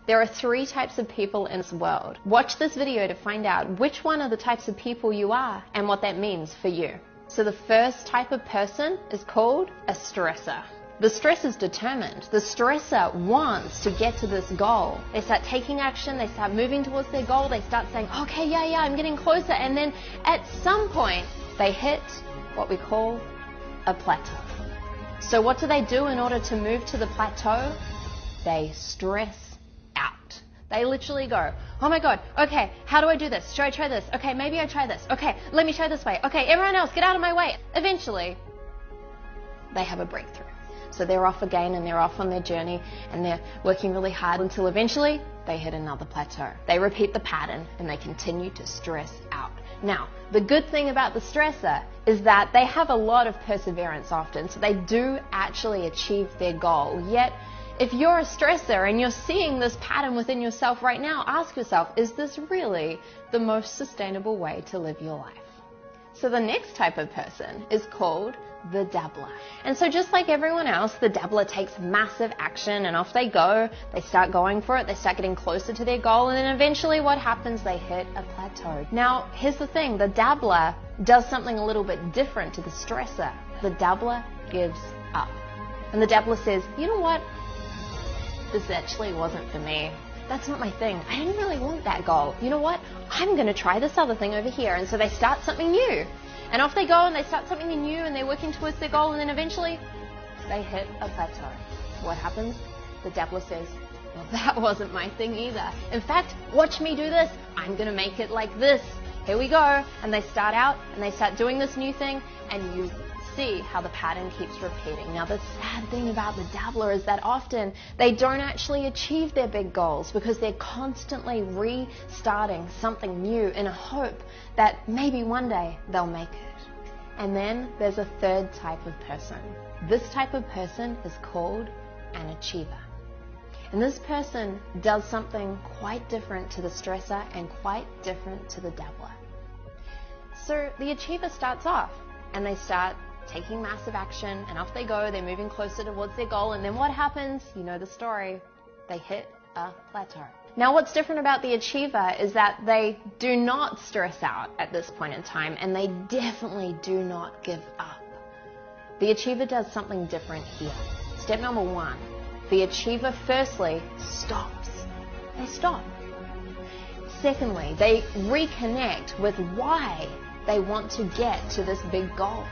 There are 3 types of people in this world. Watch this video to find out which one of the types of people you are and what that means for you. So the first type of person is called a stressor. The stressor is determined. The stressor wants to get to this goal. They start taking action, they start moving towards their goal, they start saying, okay, yeah, I'm getting closer. And then at some point, they hit what we call a plateau. So what do they do in order to move to the plateau? They stress out. They literally go, oh my God, okay, how do I do this? Should I try this? Okay, maybe I try this. Okay, let me try this way. Okay, everyone else, get out of my way. Eventually, they have a breakthrough. So they're off again and they're off on their journey and they're working really hard until eventually they hit another plateau. They repeat the pattern and they continue to stress out. Now, the good thing about the stressor is that they have a lot of perseverance often, so they do actually achieve their goal. Yet, if you're a stressor and you're seeing this pattern within yourself right now, ask yourself, is this really the most sustainable way to live your life? So the next type of person is called the dabbler. And so just like everyone else, the dabbler takes massive action and off they go. They start going for it. They start getting closer to their goal. And then eventually what happens? They hit a plateau. Now, here's the thing. The dabbler does something a little bit different to the stressor. The dabbler gives up. And the dabbler says, you know what? This actually wasn't for me. That's not my thing. I didn't really want that goal. You know what? I'm going to try this other thing over here. And so they start something new. And off they go and they start something new and they're working towards their goal and then eventually they hit a plateau. What happens? The dabbler says, well, that wasn't my thing either. In fact, watch me do this. I'm going to make it like this. Here we go. And they start out and they start doing this new thing and you see how the pattern keeps repeating. Now, the sad thing about the dabbler is that often they don't actually achieve their big goals because they're constantly restarting something new in a hope that maybe one day they'll make it. And then there's a third type of person. This type of person is called an achiever. And this person does something quite different to the stressor and quite different to the dabbler. So the achiever starts off and they start taking massive action and off they go, they're moving closer towards their goal, and then what happens? You know the story. They hit a plateau. Now what's different about the achiever is that they do not stress out at this point in time and they definitely do not give up. The achiever does something different here. Step number 1, the achiever firstly stops. They stop. Secondly, they reconnect with why they want to get to this big goal.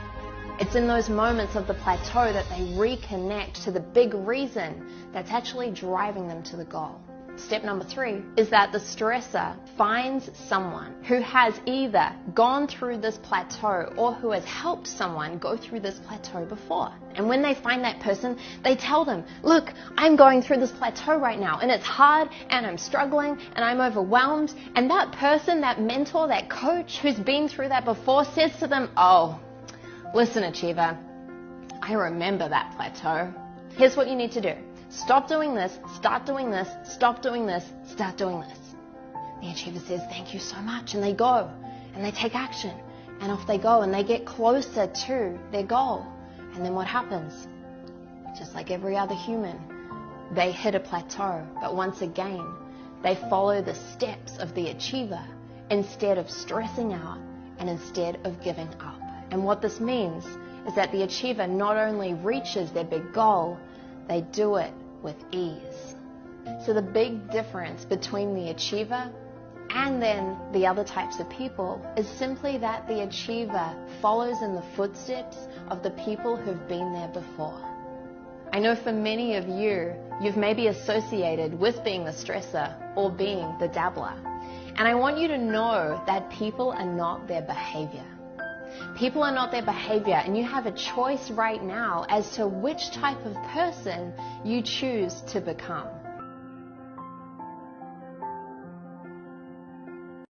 It's in those moments of the plateau that they reconnect to the big reason that's actually driving them to the goal. Step number 3 is that the stressor finds someone who has either gone through this plateau or who has helped someone go through this plateau before. And when they find that person, they tell them, look, I'm going through this plateau right now and it's hard and I'm struggling and I'm overwhelmed. And that person, that mentor, that coach who's been through that before says to them, oh, listen, achiever, I remember that plateau. Here's what you need to do. Stop doing this, start doing this, stop doing this, start doing this. The achiever says, thank you so much. And they go and they take action and off they go and they get closer to their goal. And then what happens? Just like every other human, they hit a plateau. But once again, they follow the steps of the achiever instead of stressing out and instead of giving up. And what this means is that the achiever not only reaches their big goal, they do it with ease. So the big difference between the achiever and then the other types of people is simply that the achiever follows in the footsteps of the people who've been there before. I know for many of you, you've maybe associated with being the stressor or being the dabbler. And I want you to know that people are not their behavior. People are not their behavior, and you have a choice right now as to which type of person you choose to become.